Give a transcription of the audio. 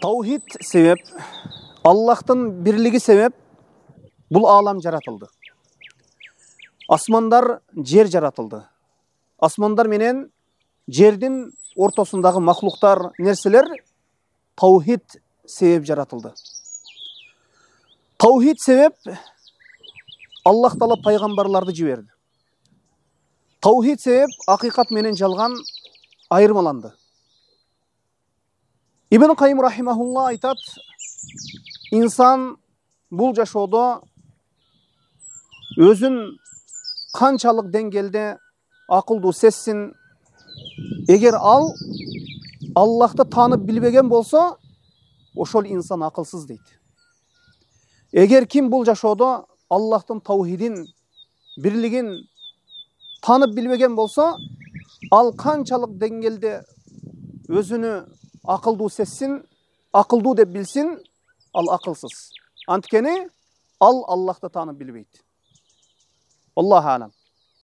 Tauhid sebep, Allah'tan birligi sebep бұл алам жаратылды. Асмандар, жер жаратылды. Асмандар менен жердің ортасындағы мақлуқтар, нәрселер таухид себеп жаратылды. Таухид себеп Аллах Тағала пайғамбарларды жіберді. Таухид себеп ақиқат менен жалған айырмаланды. Ибн Қайым рахимахулла айтат, инсан бұл жашоодо өзүн канчалык деңгээлде акылдуу сезсин, эгер ал Аллахты таанып билбеген болсо, ошол инсан акылсыз дейт. Эгер ким бул жашоодо Аллахтын таухидин, бирлигин таанып билбеген болсо, ал канчалык деңгээлде өзүнү акылдуу сезсин, акылдуу деп билсин, ал акылсыз. Анткени ал Аллахты таанып билбейт. Аллаху алам.